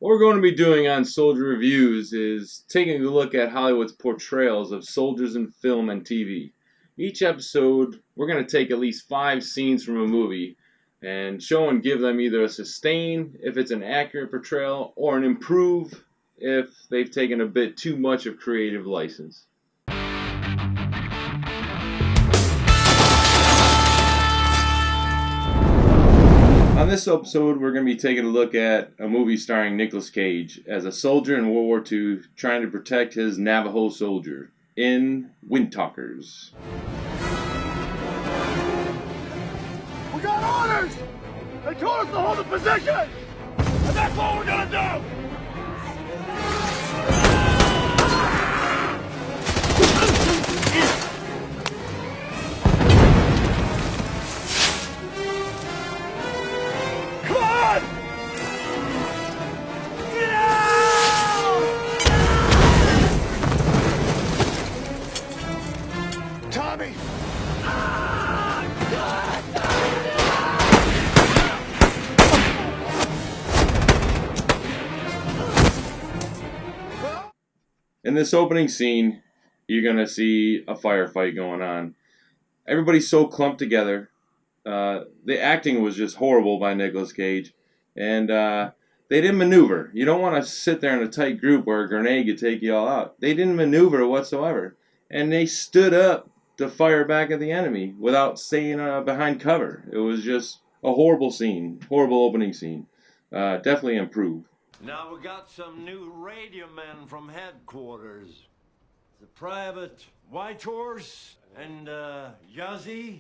What we're going to be doing on Soldier Reviews is taking a look at Hollywood's portrayals of soldiers in film and TV. Each episode, we're going to take at least 5 scenes from a movie and show and give them either a sustain if it's an accurate portrayal or an improve if they've taken a bit too much of creative license. On this episode, we're going to be taking a look at a movie starring Nicolas Cage as a soldier in World War II trying to protect his Navajo soldier in Windtalkers. We got orders! They told us to hold the position! And that's what we're gonna do! Tommy! In this opening scene, you're going to see a firefight going on. Everybody's so clumped together. The acting was just horrible by Nicolas Cage. And they didn't maneuver. You don't want to sit there in a tight group where a grenade could take you all out. They didn't maneuver whatsoever. And they stood up to fire back at the enemy without staying behind cover. It was just a horrible scene, horrible opening scene. Definitely improved. Now we got some new radio men from headquarters. The Private White Horse and Yazzie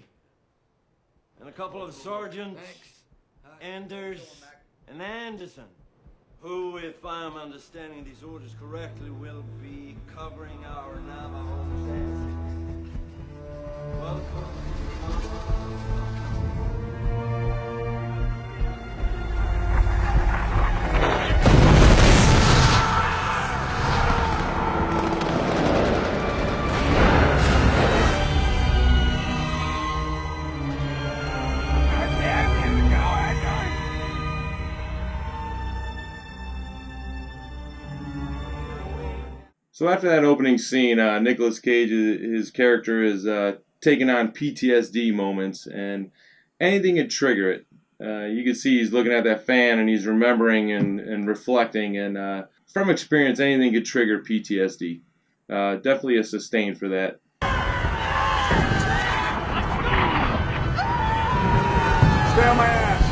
and a couple of sergeants, Anders and Anderson, who, if I'm understanding these orders correctly, will be covering our Navajo land. Welcome. So after that opening scene, Nicolas Cage, his character is taking on PTSD moments, and anything could trigger it. You can see he's looking at that fan and he's remembering and reflecting, and from experience, anything could trigger PTSD. Definitely a sustain for that. Stay on my ass!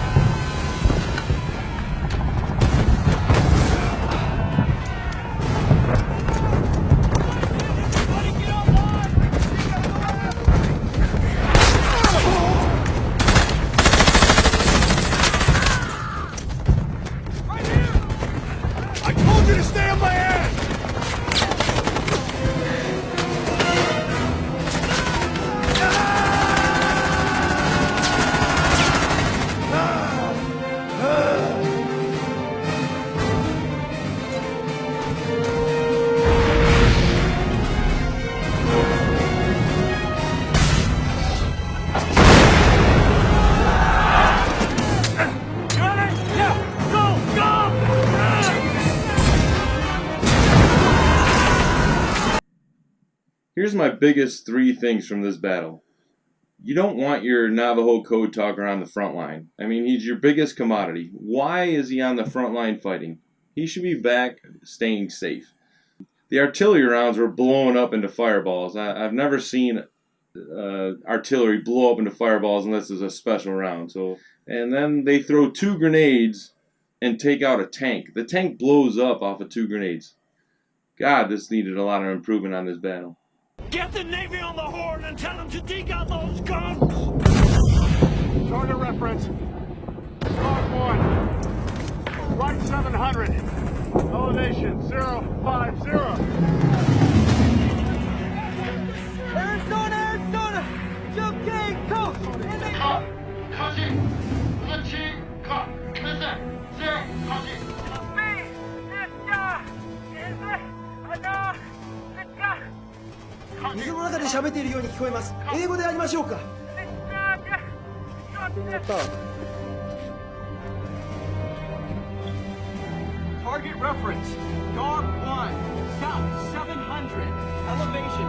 Here's my biggest 3 things from this battle. You don't want your Navajo code talker on the front line. I mean, he's your biggest commodity. Why is he on the front line fighting? He should be back staying safe. The artillery rounds were blowing up into fireballs. I've never seen artillery blow up into fireballs unless it's a special round. And then they throw 2 grenades and take out a tank. The tank blows up off of 2 grenades. God, this needed a lot of improvement on this battle. Get the Navy on the horn and tell them to dig out those guns! Target reference. Squad 1. Right 700. Elevation 050. Arizona, Arizona! Joe King, coast! 컷! 컷이! 그렇지! 컷! 됐어! 셋! 컷이! 水の中で喋っているように聞こえます。英語でやりましょうか。Target reference, Gar 1, south 700, elevation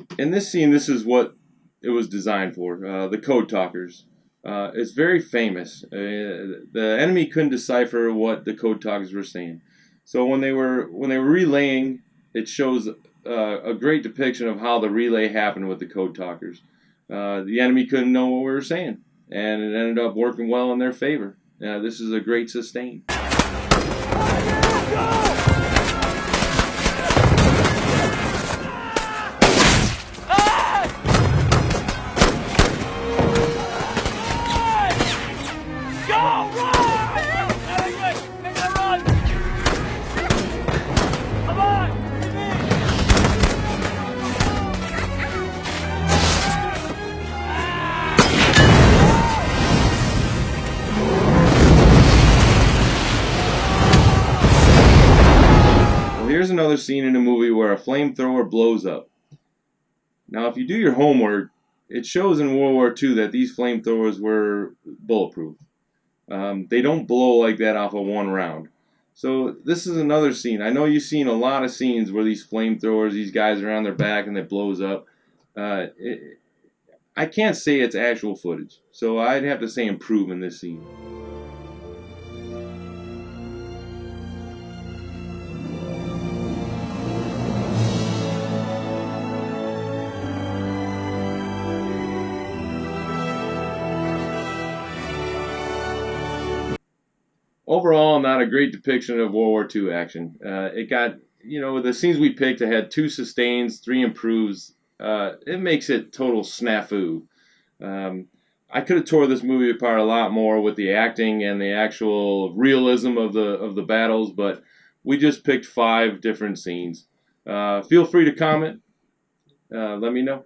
050. In this scene, this is what it was designed for. The Code Talkers. It's very famous. The enemy couldn't decipher what the Code Talkers were saying, so when they were relaying, it shows a great depiction of how the relay happened with the Code Talkers. The enemy couldn't know what we were saying, and it ended up working well in their favor. This is a great sustain. Here's another scene in a movie where a flamethrower blows up. Now, if you do your homework, it shows in World War II that these flamethrowers were bulletproof. They don't blow like that off of one round. So this is another scene. I know you've seen a lot of scenes where these flamethrowers, these guys are on their back and it blows up. I can't say it's actual footage, so I'd have to say improve in this scene. Overall, not a great depiction of World War II action. It got, the scenes we picked, it had 2 sustains, 3 improves. It makes it total snafu. I could have tore this movie apart a lot more with the acting and the actual realism of the battles, but we just picked 5 different scenes. Feel free to comment. Let me know.